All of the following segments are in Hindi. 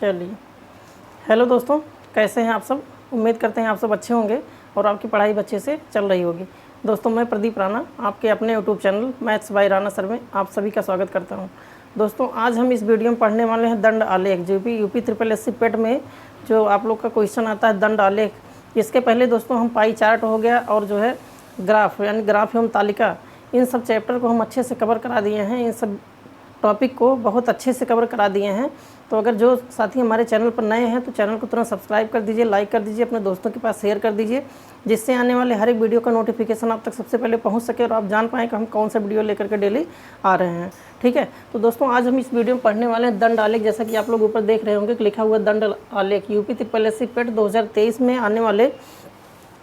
चलिए, हेलो दोस्तों, कैसे हैं आप सब। उम्मीद करते हैं आप सब अच्छे होंगे और आपकी पढ़ाई अच्छे से चल रही होगी। दोस्तों, मैं प्रदीप राणा आपके अपने YouTube channel maths by Rana sir में आप सभी का स्वागत करता हूं। दोस्तों, आज हम इस वीडियो में पढ़ने वाले हैं दंड आलेख, जो यूपी ट्रिपल एस सी पेट में जो आप लोग का क्वेश्चन आता है दंड आलेख। इसके पहले दोस्तों हम पाई चार्ट हो गया और जो है ग्राफ यानी ग्राफ एवं तालिका, इन सब चैप्टर को हम अच्छे से कवर करा दिए हैं। इन सब टॉपिक को बहुत अच्छे से कवर करा दिए हैं। तो अगर जो साथी हमारे चैनल पर नए हैं तो चैनल को तुरंत सब्सक्राइब कर दीजिए, लाइक कर दीजिए, अपने दोस्तों के पास शेयर कर दीजिए, जिससे आने वाले हर एक वीडियो का नोटिफिकेशन आप तक सबसे पहले पहुंच सके और आप जान पाएँ कि हम कौन सा वीडियो लेकर के डेली आ रहे हैं। ठीक है, तो दोस्तों आज हम इस वीडियो में पढ़ने वाले हैं दंड आलेख। जैसा कि आप लोग ऊपर देख रहे होंगे कि लिखा हुआ दंड आलेख यूपी ट्रिपल एस सी पेट 2023 में आने वाले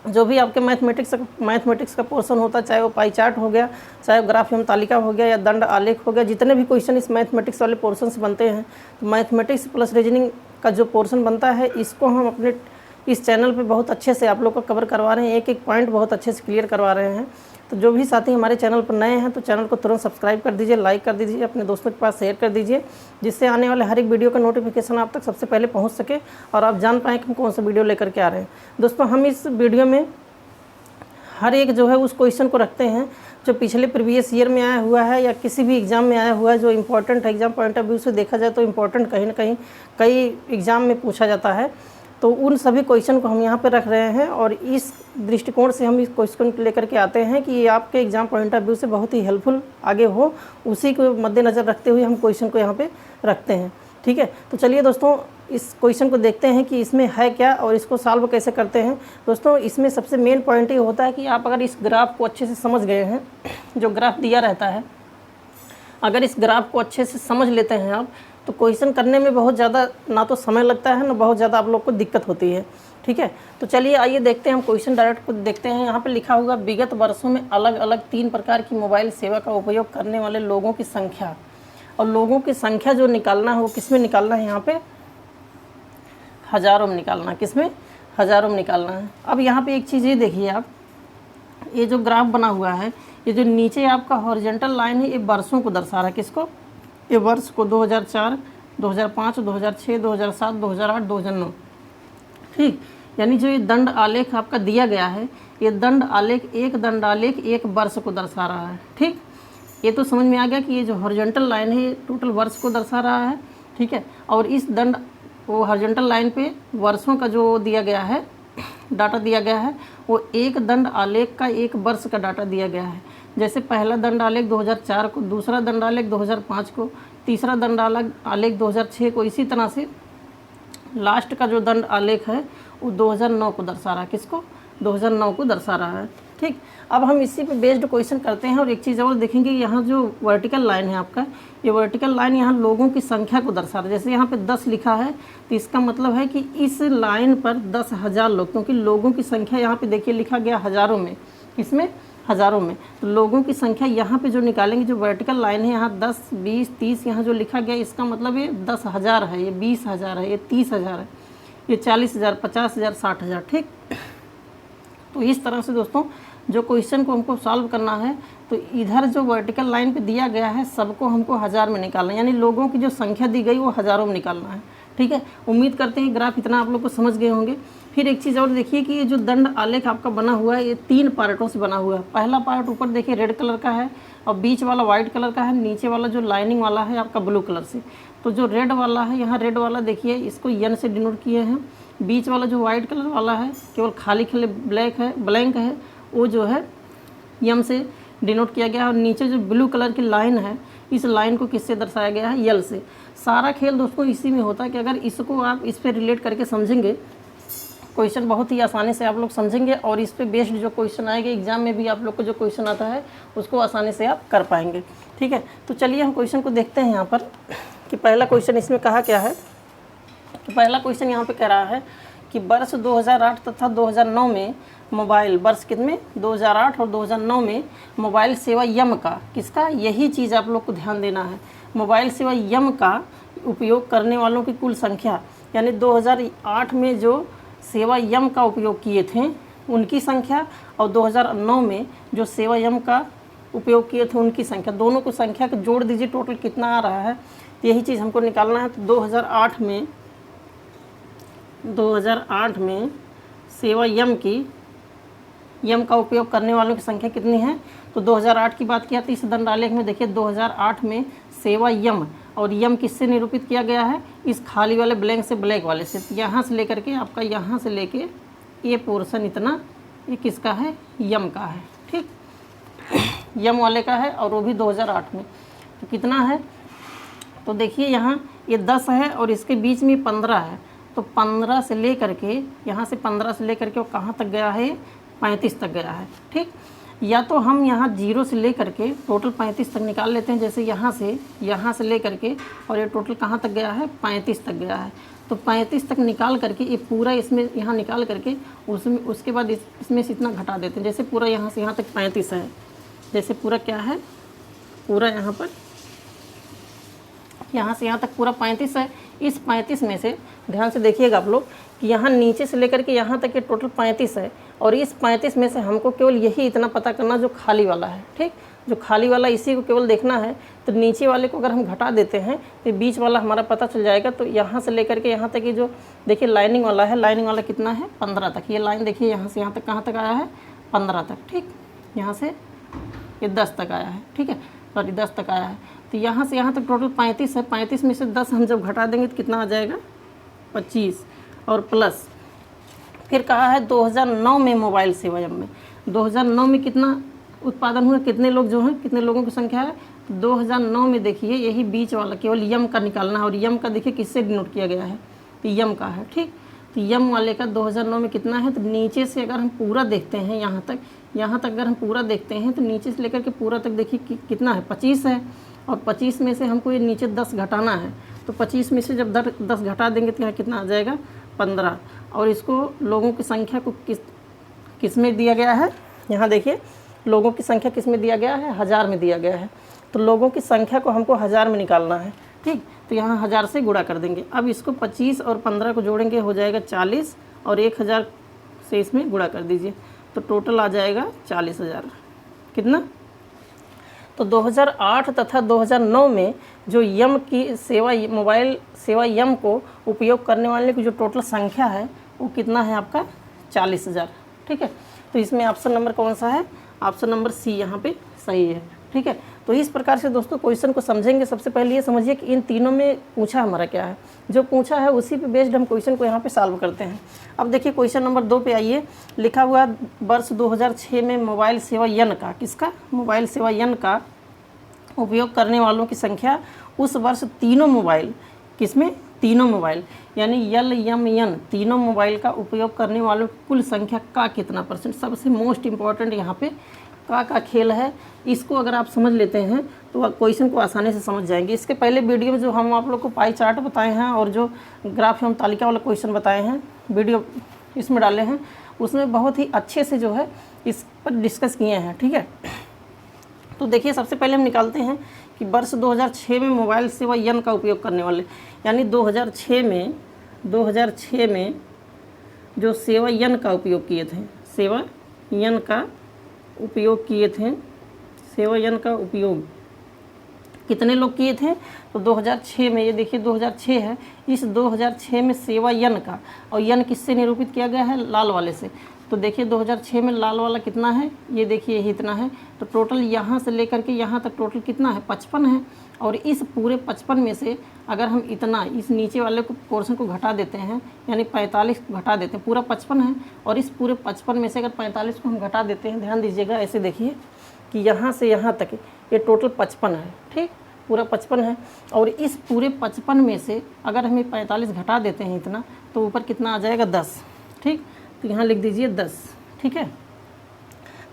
जो भी आपके मैथमेटिक्स का पोर्शन होता है, चाहे वो पाई चार्ट हो गया, चाहे वो ग्राफ एवं तालिका हो गया या दंड आलेख हो गया, जितने भी क्वेश्चन इस मैथमेटिक्स वाले पोर्शन से बनते हैं, तो मैथमेटिक्स प्लस रीजनिंग का जो पोर्शन बनता है, इसको हम अपने इस चैनल पे बहुत अच्छे से आप लोग को कवर करवा रहे हैं। एक एक पॉइंट बहुत अच्छे से क्लियर करवा रहे हैं। तो जो भी साथी हमारे चैनल पर नए हैं तो चैनल को तुरंत सब्सक्राइब कर दीजिए, लाइक कर दीजिए, अपने दोस्तों के पास शेयर कर दीजिए, जिससे आने वाले हर एक वीडियो का नोटिफिकेशन आप तक सबसे पहले पहुँच सके और आप जान पाएँ कि हम कौन सा वीडियो लेकर के आ रहे हैं। दोस्तों, हम इस वीडियो में हर एक जो है उस क्वेश्चन को रखते हैं जो पिछले प्रीवियस ईयर में आया हुआ है या किसी भी एग्ज़ाम में आया हुआ है, जो इम्पोर्टेंट है एग्ज़ाम पॉइंट ऑफ व्यू से देखा जाए तो इम्पोर्टेंट कहीं ना कहीं कई एग्ज़ाम में पूछा जाता है। तो उन सभी क्वेश्चन को हम यहाँ पे रख रहे हैं और इस दृष्टिकोण से हम इस क्वेश्चन को लेकर के आते हैं कि ये आपके एग्ज़ाम पॉइंट ऑफ व्यू से बहुत ही हेल्पफुल आगे हो, उसी को मद्देनज़र रखते हुए हम क्वेश्चन को यहाँ पे रखते हैं। ठीक है, तो चलिए दोस्तों इस क्वेश्चन को देखते हैं कि इसमें है क्या और इसको सॉल्व कैसे करते हैं। दोस्तों, इसमें सबसे मेन पॉइंट ये होता है कि आप अगर इस ग्राफ को अच्छे से समझ गए हैं, जो ग्राफ दिया रहता है, अगर इस ग्राफ को अच्छे से समझ लेते हैं आप, तो क्वेश्चन करने में बहुत ज़्यादा ना तो समय लगता है ना बहुत ज़्यादा आप लोग को दिक्कत होती है। ठीक है, तो चलिए आइए देखते हैं, हम क्वेश्चन डायरेक्ट को देखते हैं। यहाँ पर लिखा होगा विगत वर्षों में अलग अलग 3 प्रकार की मोबाइल सेवा का उपयोग करने वाले लोगों की संख्या, और लोगों की संख्या जो निकालना है वो किस में निकालना है, यहाँ पे हज़ारों में निकालना है। किस में? हज़ारों में निकालना है। अब यहाँ पे एक चीज़ ये देखिए आप, ये जो ग्राफ बना हुआ है, ये जो नीचे आपका हॉरिजॉन्टल लाइन है, ये वर्षों को दर्शा रहा है। किसको? ये वर्ष को 2004, 2005, 2006, 2007, 2008, 2009। ठीक, यानी जो ये दंड आलेख आपका दिया गया है, ये दंड आलेख एक वर्ष को दर्शा रहा है। ठीक, ये तो समझ में आ गया कि ये जो हॉरिजॉन्टल लाइन है ये टोटल वर्ष को दर्शा रहा है। ठीक है, और इस दंड वो हॉरिजॉन्टल लाइन पे वर्षों का जो दिया गया है, डाटा दिया गया है, वो एक दंड आलेख का एक वर्ष का डाटा दिया गया है। जैसे पहला दंड आलेख 2004 को, दूसरा दंड आलेख 2005 को, तीसरा दंड आलेख 2006 को, इसी तरह से लास्ट का जो दंड आलेख है वो 2009 को दर्शा रहा है। किसको? 2009 को दर्शा रहा है। ठीक, अब हम इसी पे बेस्ड क्वेश्चन करते हैं। और एक चीज़ और देखेंगे, यहाँ जो वर्टिकल लाइन है आपका, ये वर्टिकल लाइन यहाँ लोगों की संख्या को दर्शा रहा है। जैसे यहाँ पे 10 लिखा है तो इसका मतलब है कि इस लाइन पर 10,000 लोग, क्योंकि लोगों की संख्या यहाँ पे देखिए लिखा गया हज़ारों में। किसमें? हज़ारों में। तो लोगों की संख्या यहाँ पे जो निकालेंगे, जो वर्टिकल लाइन है यहाँ 10, 20, 30 यहाँ जो लिखा गया, इसका मतलब ये 10,000 है, ये 20,000 है, ये 30,000 है, ये 40,000, 50,000, 60,000। ठीक, तो इस तरह से दोस्तों जो क्वेश्चन को हमको सॉल्व करना है, तो इधर जो वर्टिकल लाइन पे दिया गया है सबको हमको हज़ार में निकालना है, यानी लोगों की जो संख्या दी गई वो हज़ारों में निकालना है। ठीक है, उम्मीद करते हैं ग्राफ इतना आप लोग को समझ गए होंगे। फिर एक चीज़ और देखिए कि ये जो दंड आलेख आपका बना हुआ है, ये 3 पार्टों से बना हुआ है। पहला पार्ट ऊपर देखिए रेड कलर का है और बीच वाला वाइट कलर का है, नीचे वाला जो लाइनिंग वाला है आपका ब्लू कलर से। तो जो रेड वाला है, यहाँ रेड वाला देखिए इसको एन से डिनोट किए हैं। बीच वाला जो वाइट कलर वाला है, केवल खाली ब्लैंक है, वो जो है एम से डिनोट किया गया है। और नीचे जो ब्लू कलर की लाइन है, इस लाइन को किससे दर्शाया गया है? यल से। सारा खेल दोस्तों इसी में होता है कि अगर इसको आप इस पे रिलेट करके समझेंगे, क्वेश्चन बहुत ही आसानी से आप लोग समझेंगे और इस पे बेस्ड जो क्वेश्चन आएंगे एग्जाम में भी आप लोग को जो क्वेश्चन आता है उसको आसानी से आप कर पाएंगे। ठीक है, तो चलिए हम क्वेश्चन को देखते हैं यहाँ पर कि पहला क्वेश्चन इसमें कहा क्या है। तो पहला क्वेश्चन यहाँ पे कह रहा है कि वर्ष 2008 तथा 2009 में मोबाइल, वर्ष कितने? 2008 और 2009 में मोबाइल सेवा यम का, किसका? यही चीज़ आप लोग को ध्यान देना है। मोबाइल सेवा यम का उपयोग करने वालों की कुल संख्या, यानी 2008 में जो सेवा यम का उपयोग किए थे उनकी संख्या और 2009 में जो सेवा यम का उपयोग किए थे उनकी संख्या, दोनों को संख्या को जोड़ दीजिए, टोटल कितना आ रहा है। तो यही चीज़ हमको निकालना है। तो 2008 में 2008 में सेवा यम का उपयोग करने वालों की संख्या कितनी है? तो 2008 की बात किया तो इस दंडालेख में देखिए 2008 में सेवा यम, और यम किससे निरूपित किया गया है? इस खाली वाले ब्लैंक से ब्लैक वाले से। यहाँ से लेकर के आपका यहाँ से लेके ये पोर्शन इतना, ये किसका है? यम का है। ठीक, यम वाले का है और वो भी 2008 में। तो कितना है? तो देखिए यहाँ ये 10 है और इसके बीच में 15 है। तो 15 से ले करके यहाँ से 15 से ले करके वो कहाँ तक गया है? 35 तक गया है। ठीक, या तो हम यहाँ 0 से ले करके टोटल 35 तक निकाल लेते हैं, जैसे यहाँ से ले करके, और ये टोटल कहाँ तक गया है? 35 तक गया है। तो 35 तक निकाल करके ये पूरा इसमें यहाँ निकाल करके उसके बाद इसमें से इतना घटा देते हैं। जैसे पूरा यहाँ से यहाँ तक 35 है, जैसे पूरा क्या है? पूरा यहाँ पर यहाँ से यहाँ तक पूरा 35 है। इस 35 में से ध्यान से देखिएगा आप लोग कि यहाँ नीचे से लेकर के यहाँ तक ये टोटल 35 है, और इस 35 में से हमको केवल यही इतना पता करना जो खाली वाला है। ठीक, जो खाली वाला इसी को केवल देखना है। तो नीचे वाले को अगर हम घटा देते हैं तो बीच वाला हमारा पता चल जाएगा। तो यहाँ से लेकर के यहाँ तक ये जो देखिए लाइनिंग वाला है, लाइनिंग वाला कितना है? 15 तक। ये लाइन देखिए यहाँ से यहाँ तक कहाँ तक आया है? 15 तक। ठीक, यहाँ से ये 10 तक आया है। ठीक है, सॉरी 10 तक आया है। तो यहाँ से यहाँ तक टोटल 35 है। 35 में से 10 हम जब घटा देंगे तो कितना आ जाएगा? 25 और प्लस फिर कहा है 2009 में मोबाइल सेवा यम में 2009 में कितना उत्पादन हुआ, कितने लोग जो हैं, कितने लोगों की संख्या है? 2009 में देखिए यही बीच वाला केवल यम का निकालना है, और यम का देखिए किससे डिनोट किया गया है? तो यम का है। ठीक, तो यम वाले का 2009 में कितना है? तो नीचे से अगर हम पूरा देखते हैं यहाँ तक अगर हम पूरा देखते हैं तो नीचे से लेकर के पूरा तक देखिए कितना है? 25 है। और 25 में से हमको ये नीचे 10 घटाना है। तो 25 में से जब 10 घटा देंगे तो यहाँ कितना आ जाएगा? 15। और इसको लोगों की संख्या को किस में दिया गया है? यहाँ देखिए लोगों की संख्या किस में दिया गया है? 1000 में दिया गया है। तो लोगों की संख्या को हमको 1000 में निकालना है। ठीक, तो यहाँ 1000 से गुणा कर देंगे। अब इसको 25 और 15 को जोड़ेंगे, हो जाएगा 40, और 1000 से इसमें गुणा कर दीजिए तो टोटल आ जाएगा 40,000। कितना? तो 2008 तथा 2009 में जो यम की सेवा, मोबाइल सेवा यम को उपयोग करने वाले की जो टोटल संख्या है वो कितना है आपका? 40,000। ठीक है, तो इसमें ऑप्शन नंबर कौन सा है? ऑप्शन नंबर सी यहाँ पे सही है। ठीक है, तो इस प्रकार से दोस्तों क्वेश्चन को समझेंगे। सबसे पहले ये समझिए कि इन तीनों में पूछा हमारा क्या है। जो पूछा है उसी पे बेस्ड हम क्वेश्चन को यहाँ पे सॉल्व करते हैं। अब देखिए क्वेश्चन नंबर 2 पे आइए। लिखा हुआ वर्ष 2006 में मोबाइल सेवा यन का, किसका? मोबाइल सेवा यन का उपयोग करने वालों की संख्या उस वर्ष तीनों मोबाइल, किसमें? तीनों मोबाइल यानी यल यम यन तीनों मोबाइल का उपयोग करने वालों की कुल संख्या का कितना %? सबसे मोस्ट इम्पॉर्टेंट यहाँ पे का खेल है। इसको अगर आप समझ लेते हैं तो क्वेश्चन को आसानी से समझ जाएंगे। इसके पहले वीडियो में जो हम आप लोग को पाई चार्ट बताए हैं और जो ग्राफ एवं तालिका वाला क्वेश्चन बताए हैं, वीडियो इसमें डाले हैं, उसमें बहुत ही अच्छे से जो है इस पर डिस्कस किए हैं। ठीक है, तो देखिए सबसे पहले हम निकालते हैं कि वर्ष 2006 में मोबाइल सेवा यन का उपयोग करने वाले, यानी 2006 में जो सेवा यन का उपयोग किए थे, सेवा यन का उपयोग किए थे, सेवा यन का उपयोग कितने लोग किए थे? तो 2006 में, ये देखिए 2006 है, इस 2006 में सेवा यन का, और यन किससे निरूपित किया गया है? लाल वाले से। तो देखिए 2006 में लाल वाला कितना है? ये देखिए यही इतना है। तो टोटल यहाँ से लेकर के यहाँ तक टोटल कितना है? 55 है। और इस पूरे 55 में से अगर हम इतना इस नीचे वाले को पोर्शन को घटा देते हैं, यानी 45 घटा देते हैं, पूरा 55 है, और इस पूरे 55 में से अगर 45 को हम घटा देते हैं, ध्यान दीजिएगा, ऐसे देखिए कि यहाँ से यहाँ तक ये टोटल 55 है। ठीक, पूरा 55 है, और इस पूरे 55 में से अगर हमें 45 घटा देते हैं इतना, तो ऊपर कितना आ जाएगा? 10। ठीक, तो यहाँ लिख दीजिए 10। ठीक है,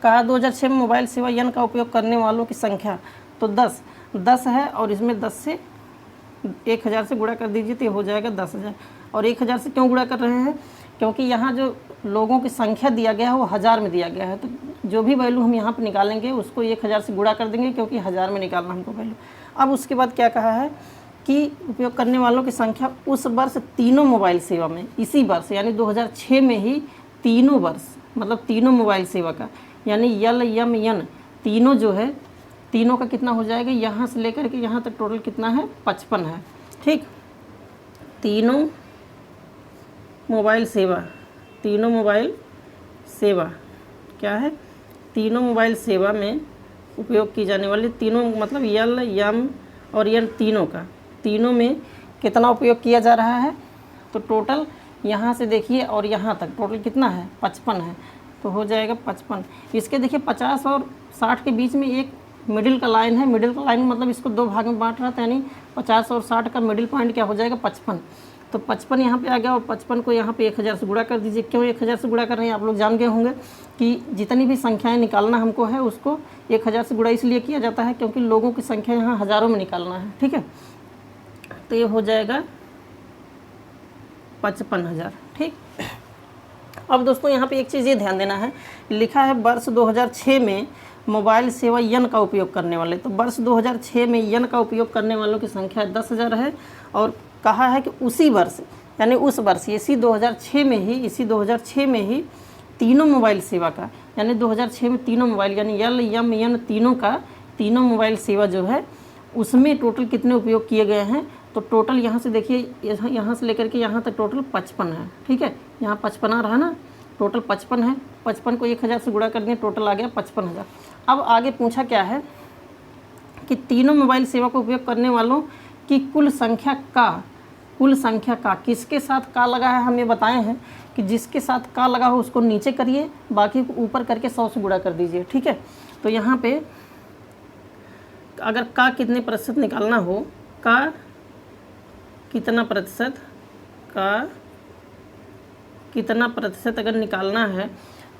कहा 2006 में मोबाइल सेवा यन का उपयोग करने वालों की संख्या, तो 10 है, और इसमें 10 से 1000 से गुणा कर दीजिए तो ये हो जाएगा 10,000। और 1000 से क्यों गुणा कर रहे हैं? क्योंकि यहाँ जो लोगों की संख्या दिया गया है वो 1000 में दिया गया है। तो जो भी वैल्यू हम यहाँ पर निकालेंगे उसको 1000 से गुणा कर देंगे, क्योंकि 1000 में निकालना हमको वैल्यू। अब उसके बाद क्या कहा है कि उपयोग करने वालों की संख्या उस वर्ष तीनों मोबाइल सेवा में, इसी वर्ष यानी 2006 में ही तीनों वर्ष, मतलब तीनों मोबाइल सेवा का, यानी यल यम यन तीनों जो है, तीनों का कितना हो जाएगा? यहाँ से लेकर के यहाँ तक टोटल कितना है? 55 है। ठीक, तीनों मोबाइल सेवा, तीनों मोबाइल सेवा क्या है, तीनों मोबाइल सेवा में उपयोग की जाने वाली, तीनों मतलब यल, यम और यन तीनों का, तीनों में कितना उपयोग किया जा रहा है। तो टोटल यहाँ से देखिए और यहाँ तक टोटल कितना है, 55 है, तो हो जाएगा 55। इसके देखिए 50 और 60 के बीच में एक मिडिल का लाइन है, मिडिल का लाइन मतलब इसको दो भाग में बांट रहा था, यानी 50 और 60 का मिडिल पॉइंट क्या हो जाएगा, 55। तो 55 यहाँ पे आ गया और 55 को यहाँ पे 1000 से गुणा कर दीजिए। क्यों 1000 से गुणा कर रहे हैं, आप लोग जान गए होंगे कि जितनी भी संख्याएं निकालना हमको है उसको 1000 से गुणा इसलिए किया जाता है क्योंकि लोगों की संख्या यहाँ हज़ारों में निकालना है, ठीक है। तो ये हो जाएगा 55,000, ठीक। अब दोस्तों यहाँ पे एक चीज़ ये ध्यान देना है, लिखा है वर्ष 2006 में मोबाइल सेवा यन का उपयोग करने वाले। तो वर्ष 2006 में यन का उपयोग करने वालों की संख्या 10,000 है और कहा है कि उसी वर्ष यानी उस वर्ष इसी 2006 में ही, इसी 2006 में ही तीनों मोबाइल सेवा का, यानी 2006 में तीनों मोबाइल यानी यल, यम, यन तीनों का, तीनों मोबाइल सेवा जो है उसमें टोटल कितने उपयोग किए गए हैं। तो टोटल यहाँ से देखिए, यहाँ से लेकर के यहाँ तक टोटल 55 है, ठीक है। यहाँ 55 आ रहा ना, टोटल 55 है। 55 को 1000 से गुणा कर दिए, टोटल आ गया 55,000। अब आगे पूछा क्या है कि तीनों मोबाइल सेवा का उपयोग करने वालों की कुल संख्या का किसके साथ का लगा है, हम ये बताए हैं कि जिसके साथ का लगा हो उसको नीचे करिए, बाकी को ऊपर करके 100 से गुणा कर दीजिए, ठीक है। तो यहाँ पे अगर का कितने प्रतिशत निकालना हो, का कितना प्रतिशत, का कितना प्रतिशत अगर निकालना है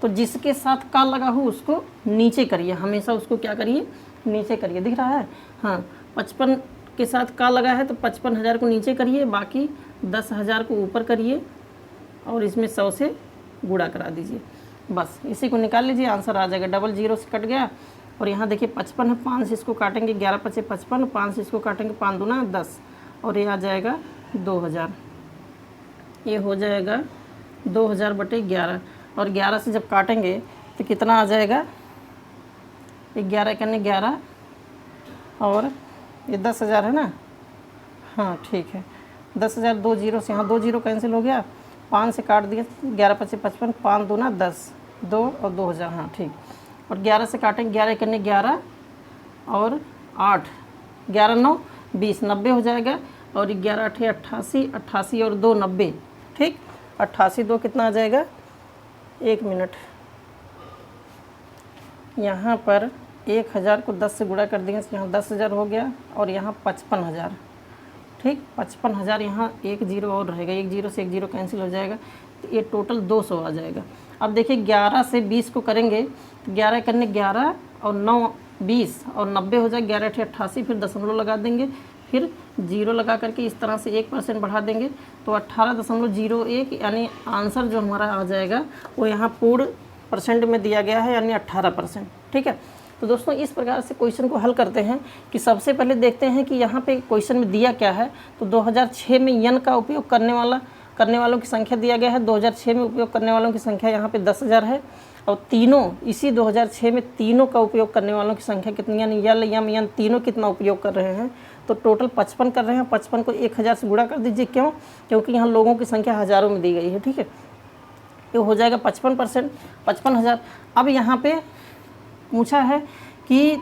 तो जिसके साथ का लगा हो उसको नीचे करिए, हमेशा उसको क्या करिए, नीचे करिए। दिख रहा है, हाँ 55 के साथ का लगा है तो 55,000 को नीचे करिए, बाकी 10,000 को ऊपर करिए और इसमें 100 से गुणा करा दीजिए। बस इसी को निकाल लीजिए, आंसर आ जाएगा। डबल जीरो से कट गया और यहाँ देखिए 55 है, 5 से इसको काटेंगे 11 × 5 = 55, 5 से इसको काटेंगे 5 दूना 10 और ये आ जाएगा 2000। ये हो जाएगा 2000/11 और 11 से जब काटेंगे तो कितना आ जाएगा, 11 × 11 और ये 10,000 है ना, हाँ ठीक है 10,000, 2 जीरो से यहाँ 2 जीरो कैंसिल हो गया, 5 से काट दिया, 11 × 5 = 55, 5 दूना 10, 2 और 2000, हाँ ठीक। और 11 से काटेंगे, 11 × 11 और 8, 11 × 9 = 20, 90 हो जाएगा और 11 × 8 = 88, 88 और 2 90, ठीक। 88 2 कितना आ जाएगा, 1 मिनट, यहाँ पर 1000 को 10 से गुणा कर देंगे, यहाँ 10,000 हो गया और यहाँ 55,000, ठीक। 55,000, यहाँ 1 जीरो और रहेगा, 1 जीरो से 1 जीरो कैंसिल हो जाएगा, तो ये टोटल 200 आ जाएगा। अब देखिए 11 से 20 को करेंगे तो 11 × 11 और 9 20 और 90 हो जाएगा, 11 × 8 = 88, फिर दशमलव लगा देंगे, फिर जीरो लगा करके इस तरह से 1% बढ़ा देंगे तो 18.01, यानी आंसर जो हमारा आ जाएगा वो यहाँ पूर्ण परसेंट में दिया गया है, यानी 18%, ठीक है। तो दोस्तों इस प्रकार से क्वेश्चन को हल करते हैं कि सबसे पहले देखते हैं कि यहाँ पे क्वेश्चन में दिया क्या है। तो 2006 में यन का उपयोग करने वालों की संख्या दिया गया है, 2006 में उपयोग करने वालों की संख्या यहाँ पे 10,000 है और तीनों इसी 2006 में तीनों का उपयोग करने वालों की संख्या कितनी, यानी यल, यम, यन तीनों कितना उपयोग कर रहे हैं। तो टोटल 55 कर रहे हैं, 55 को 1000 से गुणा कर दीजिए। क्यों, क्योंकि यहाँ लोगों की संख्या हज़ारों में दी गई है, ठीक है। ये हो जाएगा 55%, 55,000। अब यहाँ पे पूछा है कि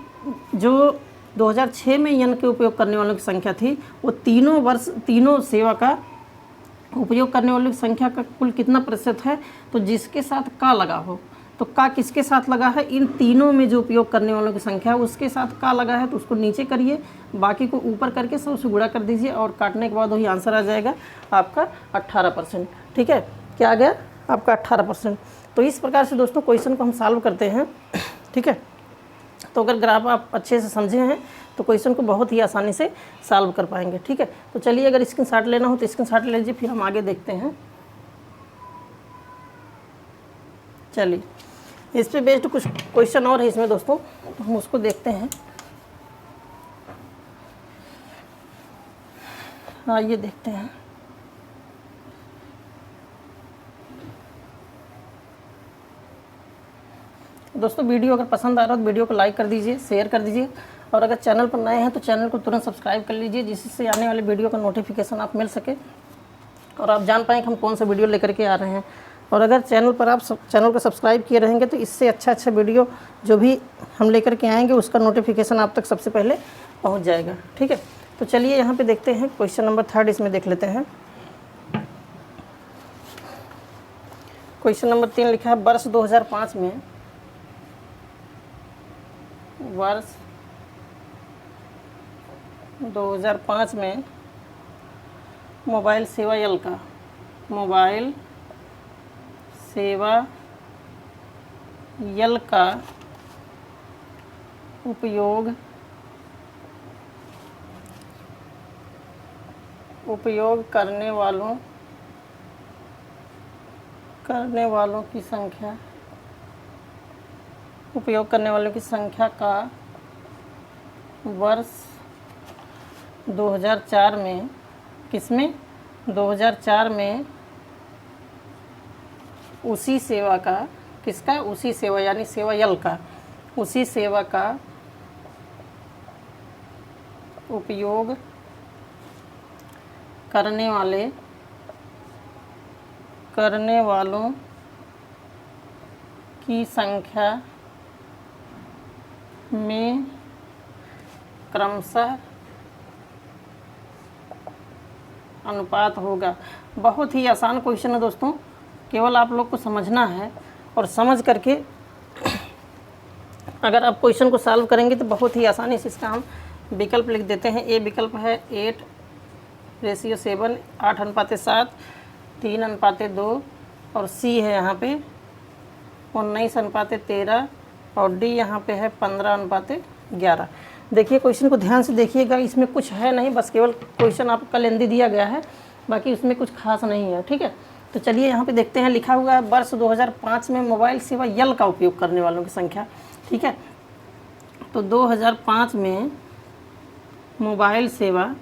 जो 2006 में यन के उपयोग करने वालों की संख्या थी वो तीनों सेवा का उपयोग करने वालों की संख्या का कुल कितना प्रतिशत है। तो जिसके साथ का लगा हो, तो का किसके साथ लगा है, इन तीनों में जो उपयोग करने वालों की संख्या है उसके साथ का लगा है, तो उसको नीचे करिए, बाकी को ऊपर करके 100 से गुणा कर दीजिए और काटने के बाद वही आंसर आ जाएगा आपका 18%, ठीक है। क्या आ गया आपका 18%। तो इस प्रकार से दोस्तों क्वेश्चन को हम सॉल्व करते हैं, ठीक है। तो अगर ग्राफ आप अच्छे से समझे हैं तो क्वेश्चन को बहुत ही आसानी से सॉल्व कर पाएंगे, ठीक है। तो चलिए अगर स्क्रीनशॉट लेना हो तो स्क्रीनशॉट ले लीजिए, फिर हम आगे देखते हैं। चलिए इस पे बेस्ड कुछ क्वेश्चन और है इसमें दोस्तों, तो हम उसको देखते हैं। हाँ ये देखते हैं। दोस्तों वीडियो अगर पसंद आ रहा है तो वीडियो को लाइक कर दीजिए, शेयर कर दीजिए और अगर चैनल पर नए हैं तो चैनल को तुरंत सब्सक्राइब कर लीजिए, जिससे आने वाले वीडियो का नोटिफिकेशन आप मिल सके। और आप जान पाएँ कि हम कौन सा वीडियो लेकर के आ रहे हैं। और अगर चैनल पर आप चैनल को सब्सक्राइब किए रहेंगे तो इससे अच्छा वीडियो जो भी हम लेकर के आएंगे उसका नोटिफिकेशन आप तक सबसे पहले पहुंच जाएगा। ठीक है, तो चलिए यहाँ पे देखते हैं क्वेश्चन नंबर 3 इसमें देख लेते हैं। क्वेश्चन नंबर 3 लिखा है, वर्ष 2005 में मोबाइल सेवा यल का उपयोग करने वालों की संख्या का वर्ष 2004 में किसमें 2004 में उसी सेवा का किसका उसी सेवा यानी सेवा यल का उसी सेवा का उपयोग करने वालों की संख्या में क्रमशः अनुपात होगा। बहुत ही आसान क्वेश्चन है दोस्तों, केवल आप लोग को समझना है और समझ करके अगर आप क्वेश्चन को सॉल्व करेंगे तो बहुत ही आसानी से इसका हम विकल्प लिख देते हैं। ए विकल्प है 8:7, 8:7, 3:2 और सी है यहाँ पे 19:13 और डी यहाँ पे है 15:11। देखिए क्वेश्चन को ध्यान से देखिएगा, इसमें कुछ है नहीं, बस केवल क्वेश्चन आपका लेंदी दिया गया है, बाकी उसमें कुछ खास नहीं है। ठीक है, तो चलिए यहाँ पे देखते हैं। लिखा हुआ है वर्ष 2005 में मोबाइल सेवा यल का उपयोग करने वालों की संख्या। ठीक है, तो 2005 में मोबाइल सेवा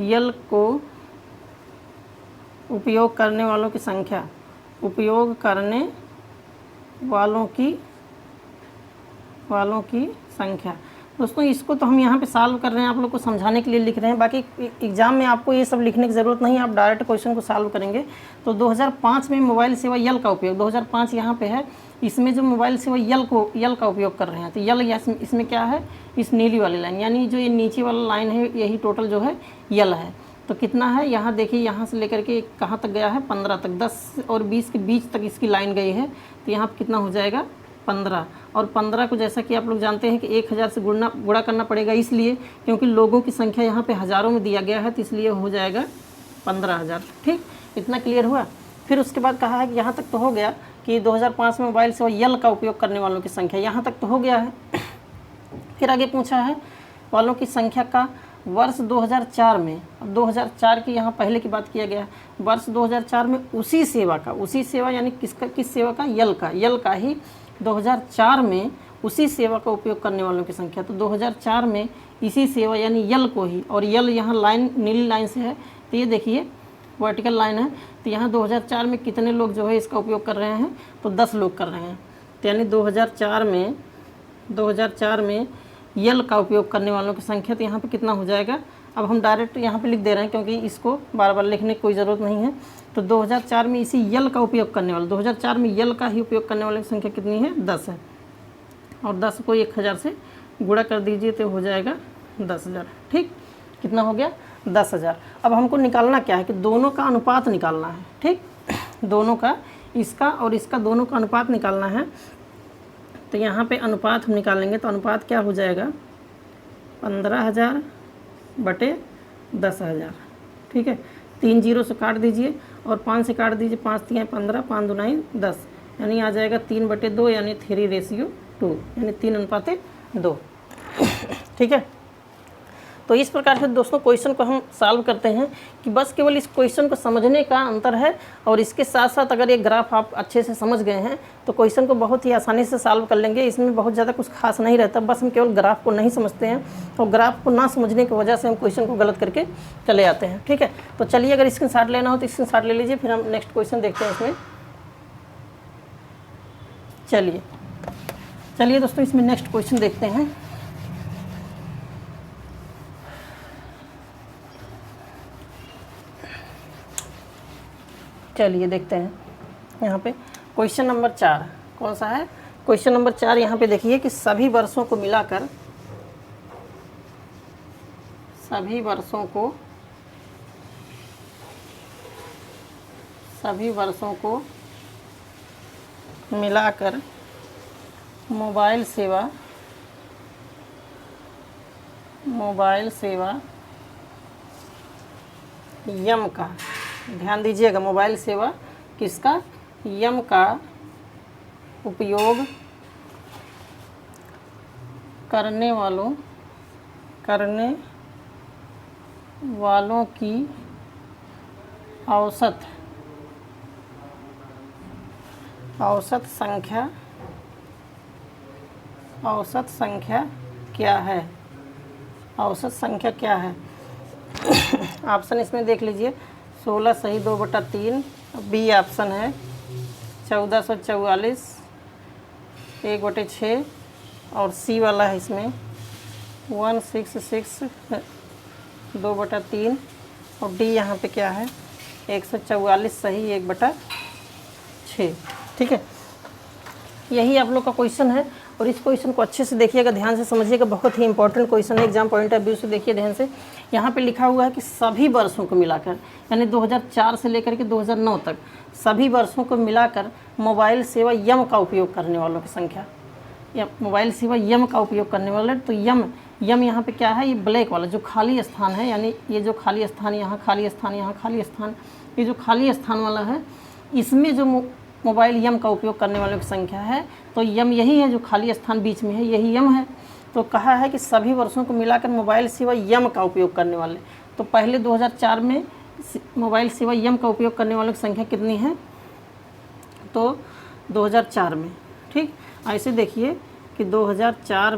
यल को उपयोग करने वालों की संख्या। दोस्तों इसको तो हम यहाँ पे सॉल्व कर रहे हैं, आप लोग को समझाने के लिए लिख रहे हैं, बाकी एग्जाम में आपको ये सब लिखने की ज़रूरत नहीं है, आप डायरेक्ट क्वेश्चन को सॉल्व करेंगे। तो 2005 में मोबाइल सेवा यल का उपयोग 2005 यहाँ पे है, इसमें जो मोबाइल सेवा यल का उपयोग कर रहे हैं तो यल इसमें क्या है, इस नीली वाली लाइन यानी जो ये नीचे वाला लाइन है यही टोटल जो है यल है। तो कितना है यहाँ देखिए, यहाँ से लेकर के कहाँ तक गया है 15 तक, 10 और 20 के बीच तक इसकी लाइन गई है, तो यहाँ पर कितना हो जाएगा 15। और 15 को जैसा कि आप लोग जानते हैं कि 1000 से गुणा करना पड़ेगा, इसलिए क्योंकि लोगों की संख्या यहाँ पे हज़ारों में दिया गया है, तो इसलिए हो जाएगा 15,000। ठीक, इतना क्लियर हुआ। फिर उसके बाद कहा है कि यहाँ तक तो हो गया कि 2005 में मोबाइल सेवा यल का उपयोग करने वालों की संख्या, यहाँ तक तो हो गया है। फिर आगे पूछा है वालों की संख्या का वर्ष 2004 में, अब 2004 की यहाँ पहले की बात किया गया है, वर्ष 2004 में उसी सेवा यानी किस सेवा का, यल का ही 2004 में उसी सेवा का उपयोग करने वालों की संख्या। तो 2004 में इसी सेवा यानी यल को ही, और यल यहाँ लाइन नीली लाइन से है, तो ये देखिए वर्टिकल लाइन है, तो यहाँ 2004 में कितने लोग जो है इसका उपयोग कर रहे हैं, तो 10 लोग कर रहे हैं। तो यानी 2004 में यल का उपयोग करने वालों की संख्या, तो यहाँ पे कितना हो जाएगा, अब हम डायरेक्ट यहाँ पे लिख दे रहे हैं क्योंकि इसको बार बार लिखने की कोई ज़रूरत नहीं है। तो 2004 में इसी यल का उपयोग करने वाले 2004 में यल का ही उपयोग करने वाले की संख्या कितनी है, 10 है, और 10 को 1000 से गुणा कर दीजिए तो हो जाएगा 10,000। ठीक, कितना हो गया 10,000। अब हमको निकालना क्या है कि दोनों का अनुपात निकालना है। ठीक, दोनों का, इसका और इसका दोनों का अनुपात निकालना है। तो यहाँ पे अनुपात हम निकालेंगे तो अनुपात क्या हो जाएगा 15,000 बटे 10,000। ठीक है, 3 0 से काट दीजिए और 5 से काट दीजिए, 5 3 15, 5 2 10, यानी आ जाएगा 3/2 यानी 3:2 यानी 3:2। ठीक है, तो इस प्रकार से दोस्तों क्वेश्चन को हम सॉल्व करते हैं कि बस केवल इस क्वेश्चन को समझने का अंतर है, और इसके साथ साथ अगर ये ग्राफ आप अच्छे से समझ गए हैं तो क्वेश्चन को बहुत ही आसानी से सॉल्व कर लेंगे। इसमें बहुत ज़्यादा कुछ खास नहीं रहता, बस हम केवल ग्राफ को नहीं समझते हैं, और ग्राफ को ना समझने की वजह से हम क्वेश्चन को गलत करके चले आते हैं। ठीक है, तो चलिए अगर स्क्रीनशॉट लेना हो तो स्क्रीनशॉट ले लीजिए, फिर हम नेक्स्ट क्वेश्चन देखते हैं इसमें। चलिए दोस्तों इसमें नेक्स्ट क्वेश्चन देखते हैं। चलिए देखते हैं यहाँ पे क्वेश्चन नंबर 4 कौन सा है। क्वेश्चन नंबर 4 यहाँ पे देखिए कि सभी वर्षों को मिलाकर मिलाकर मोबाइल सेवा यम का, ध्यान दीजिएगा, मोबाइल सेवा किसका, यम का उपयोग करने वालों की औसत संख्या क्या है। औसत संख्या क्या है। ऑप्शन इसमें देख लीजिए, 16 सही 2/3, बी ऑप्शन है 1444 1/6, और सी वाला है इसमें 166 2/3, और डी यहाँ पे क्या है 144 सही 1/6। ठीक है, यही आप लोग का क्वेश्चन है। और इस क्वेश्चन को अच्छे से देखिएगा, ध्यान से समझिएगा, बहुत ही इंपॉर्टेंट क्वेश्चन है, एग्जाम पॉइंट ऑफ व्यू से देखिए ध्यान से। यहाँ पे लिखा हुआ है कि सभी वर्षों को मिलाकर, यानी 2004 से लेकर के 2009 तक सभी वर्षों को मिलाकर मोबाइल सेवा यम का उपयोग करने वालों की संख्या, या मोबाइल सेवा यम का उपयोग करने वाले, तो यम यहाँ पे क्या है, ये ब्लैक वाला जो खाली स्थान है, यानी ये जो खाली स्थान, यहाँ खाली स्थान, यहाँ खाली स्थान, ये जो खाली स्थान वाला है, इसमें जो मोबाइल यम का उपयोग करने वालों की संख्या है, तो यम यही है जो खाली स्थान बीच में है, यही यम है। तो कहा है कि सभी वर्षों को मिलाकर मोबाइल सेवा यम का उपयोग करने वाले, तो पहले 2004 में मोबाइल सेवा यम का उपयोग करने वालों की संख्या कितनी है, तो 2004 में, ठीक, ऐसे देखिए कि 2004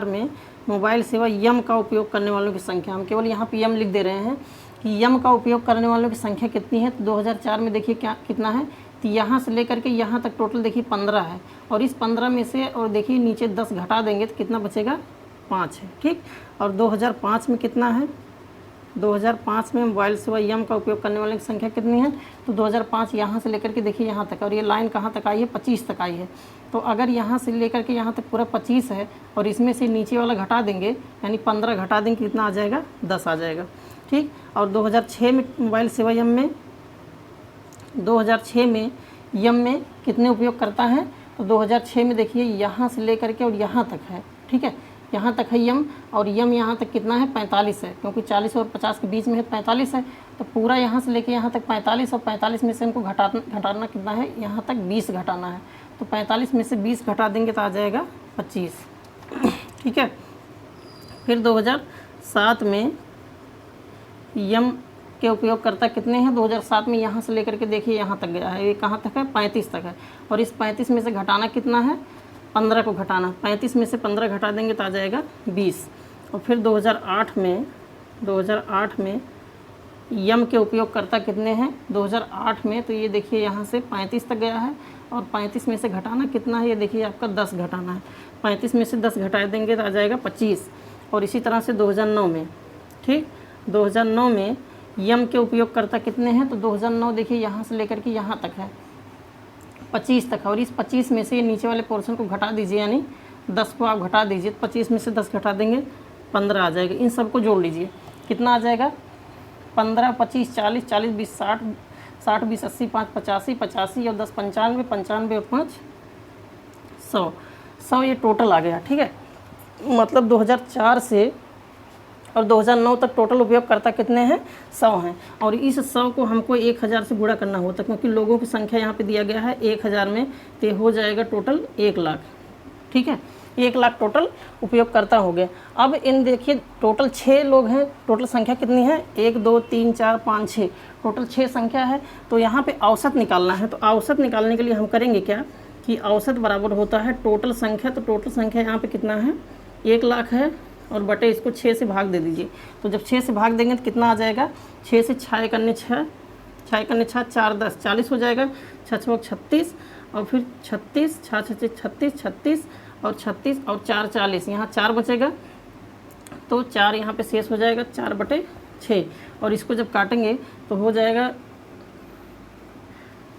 में मोबाइल सेवा यम का उपयोग करने वालों की संख्या, हम केवल यहाँ पे यम लिख दे रहे हैं कि यम का उपयोग करने वालों की संख्या कितनी है। तो 2004 में देखिए क्या कितना है, तो यहाँ से लेकर के यहाँ तक टोटल देखिए 15 है, और इस 15 में से और देखिए नीचे 10 घटा देंगे तो कितना बचेगा, 5 है, ठीक। और 2005 में कितना है, 2005 में मोबाइल सेवा यम का उपयोग करने वालों की संख्या कितनी है, तो 2005 यहाँ से लेकर के देखिए यहाँ तक, और ये लाइन कहाँ तक आई है, 25 तक आई है। तो अगर यहाँ से लेकर के यहाँ तक पूरा 25 है, और इसमें से नीचे वाला घटा देंगे, यानी 15 घटा देंगे, कितना आ जाएगा, 10 आ जाएगा, ठीक। और 2006 में मोबाइल सेवा यम में, 2006 में यम में कितने उपयोग करता है, तो 2006 में देखिए यहाँ से लेकर के और यहाँ तक है, ठीक है, यहाँ तक है यम, और यम यहाँ तक कितना है, 45 है, क्योंकि 40 और 50 के बीच में है 45 है, तो पूरा यहाँ से लेके यहाँ तक 45, और 45 में से हमको घटाना कितना है, यहाँ तक 20 घटाना है, तो 45 में से 20 घटा देंगे तो आ जाएगा 25, ठीक है। फिर 2007 में यम के उपयोगकर्ता कितने हैं, 2007 में यहाँ से लेकर के देखिए यहाँ तक गया है, ये कहाँ तक है, 35 तक है, और इस 35 में से घटाना कितना है, 15 को घटाना, 35 में से 15 घटा देंगे तो आ जाएगा 20। और फिर 2008 में यम के उपयोगकर्ता कितने हैं, 2008 में, तो ये देखिए यहाँ से 35 तक गया है, और 35 में से घटाना कितना है, ये देखिए आपका 10 घटाना है, 35 में से 10 घटा देंगे तो आ जाएगा 25। और इसी तरह से 2009 में, ठीक, 2009 में यम के उपयोगकर्ता कितने हैं, तो 2009 देखिए यहाँ से लेकर के यहाँ तक है, 25 तक है, और इस 25 में से ये नीचे वाले पोर्शन को घटा दीजिए, यानी 10 को आप घटा दीजिए, तो 25 में से 10 घटा देंगे 15 आ जाएगा। इन सबको जोड़ लीजिए, कितना आ जाएगा, 15 25 40 40 20 60 60 20 80 5 85 85 और 10 95 95 और 5 100 ये टोटल आ गया, ठीक है। मतलब 2004 से और 2009 तक टोटल उपयोगकर्ता कितने हैं, 100 हैं, और इस 100 को हमको 1000 से गुणा करना होता है, क्योंकि लोगों की संख्या यहाँ पे दिया गया है 1000 में, तो हो जाएगा टोटल 1 लाख, ठीक है, 1 लाख टोटल उपयोगकर्ता हो गए। अब इन देखिए टोटल 6 लोग हैं, टोटल संख्या कितनी है, 1 2 3 4 5 6, टोटल 6 संख्या है। तो यहाँ पे औसत निकालना है, तो औसत निकालने के लिए हम करेंगे क्या कि औसत बराबर होता है टोटल संख्या, तो टोटल संख्या यहाँ पे कितना है, 1 लाख है, और बटे इसको 6 से भाग दे दीजिए। तो जब 6 से भाग देंगे तो कितना आ जाएगा, 6 से 6 करने 6 4 10 40 हो जाएगा, 6 36, और फिर 36 6 36 36 और 36 और 4 40, यहाँ 4 बचेगा, तो 4 यहाँ पे शेष हो जाएगा, 4/6, और इसको जब काटेंगे तो हो जाएगा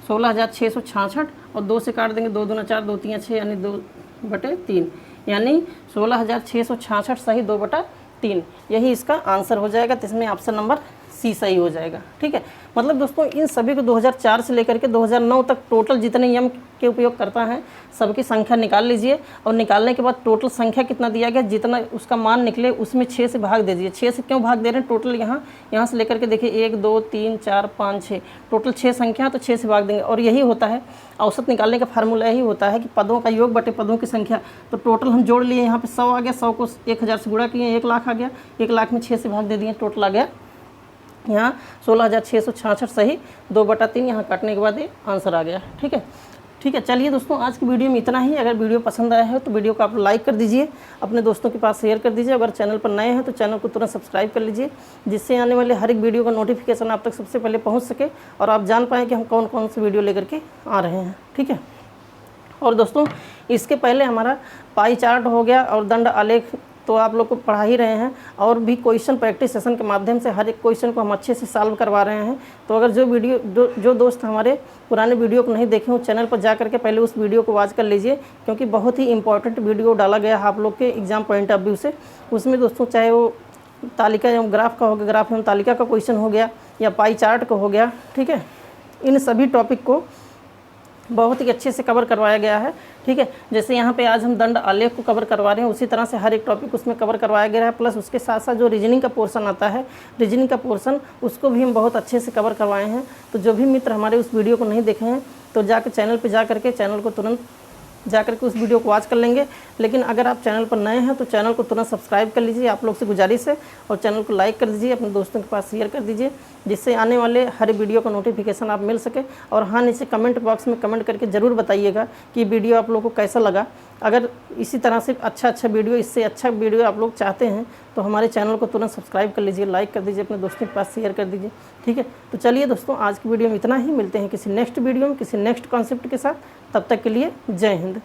16,666 और 2 से काट देंगे, 2 दूना 4, 2 तियाँ 6 यानी 2/3 यानी 16,666 सही 2/3 यही इसका आंसर हो जाएगा। तो इसमें ऑप्शन नंबर सी सही हो जाएगा। ठीक है, मतलब दोस्तों इन सभी को 2004 से लेकर के 2009 तक टोटल जितने नियम के उपयोग करता है सबकी संख्या निकाल लीजिए और निकालने के बाद टोटल संख्या कितना दिया गया, जितना उसका मान निकले उसमें 6 से भाग दे दीजिए। 6 से क्यों भाग दे रहे हैं, टोटल यहाँ से लेकर के देखिए 1 2 3 4 5 6 टोटल 6 संख्या, तो 6 से भाग देंगे। और यही होता है औसत निकालने का फार्मूला, यही होता है कि पदों का योग बटे पदों की संख्या। तो टोटल हम जोड़ लिए, यहाँ पे 100 आ गया, 100 को 1000 से गुणा किए 1 लाख आ गया, 1 लाख में 6 से भाग दे दिए, टोटल आ गया यहाँ 16,666 सही 2/3। यहाँ काटने के बाद ये आंसर आ गया। ठीक है, चलिए दोस्तों आज की वीडियो में इतना ही। अगर वीडियो पसंद आया है तो वीडियो को आप लाइक कर दीजिए, अपने दोस्तों के पास शेयर कर दीजिए। अगर चैनल पर नए हैं तो चैनल को तुरंत सब्सक्राइब कर लीजिए, जिससे आने वाले हर एक वीडियो का नोटिफिकेशन आप तक सबसे पहले पहुँच सके और आप जान पाएँ कि हम कौन कौन सी वीडियो लेकर के आ रहे हैं। ठीक है, और दोस्तों इसके पहले हमारा पाई चार्ट हो गया और दंड आलेख तो आप लोग को पढ़ा ही रहे हैं, और भी क्वेश्चन प्रैक्टिस सेशन के माध्यम से हर एक क्वेश्चन को हम अच्छे से सॉल्व करवा रहे हैं। तो अगर जो दोस्त हमारे पुराने वीडियो को नहीं देखे हो, चैनल पर जा करके पहले उस वीडियो को वॉच कर लीजिए, क्योंकि बहुत ही इंपॉर्टेंट वीडियो डाला गया है आप लोग के एग्जाम पॉइंट ऑफ व्यू से। उसमें दोस्तों चाहे वो तालिका एवं ग्राफ का हो गया, ग्राफ एवं तालिका का क्वेश्चन हो गया या पाई चार्ट का हो गया, ठीक है, इन सभी टॉपिक को बहुत ही अच्छे से कवर करवाया गया है। ठीक है, जैसे यहाँ पे आज हम दंड आलेख को कवर करवा रहे हैं, उसी तरह से हर एक टॉपिक उसमें कवर करवाया गया है। प्लस उसके साथ साथ जो रीजनिंग का पोर्शन आता है, रीजनिंग का पोर्शन उसको भी हम बहुत अच्छे से कवर करवाए हैं। तो जो भी मित्र हमारे उस वीडियो को नहीं देखे हैं तो जाकर चैनल पर जा करके चैनल को तुरंत जाकर के उस वीडियो को वॉच कर लेंगे। लेकिन अगर आप चैनल पर नए हैं तो चैनल को तुरंत सब्सक्राइब कर लीजिए, आप लोग से गुजारिश है, और चैनल को लाइक कर दीजिए, अपने दोस्तों के पास शेयर कर दीजिए, जिससे आने वाले हर वीडियो का नोटिफिकेशन आप मिल सके। और हाँ, नीचे कमेंट बॉक्स में कमेंट करके ज़रूर बताइएगा कि वीडियो आप लोगों को कैसा लगा। अगर इसी तरह से अच्छा वीडियो, इससे अच्छा वीडियो आप लोग चाहते हैं तो हमारे चैनल को तुरंत सब्सक्राइब कर लीजिए, लाइक कर दीजिए, अपने दोस्तों के पास शेयर कर दीजिए। ठीक है, तो चलिए दोस्तों आज की वीडियो में इतना ही। मिलते हैं किसी नेक्स्ट वीडियो में किसी नेक्स्ट कॉन्सेप्ट के साथ। तब तक के लिए जय हिंद।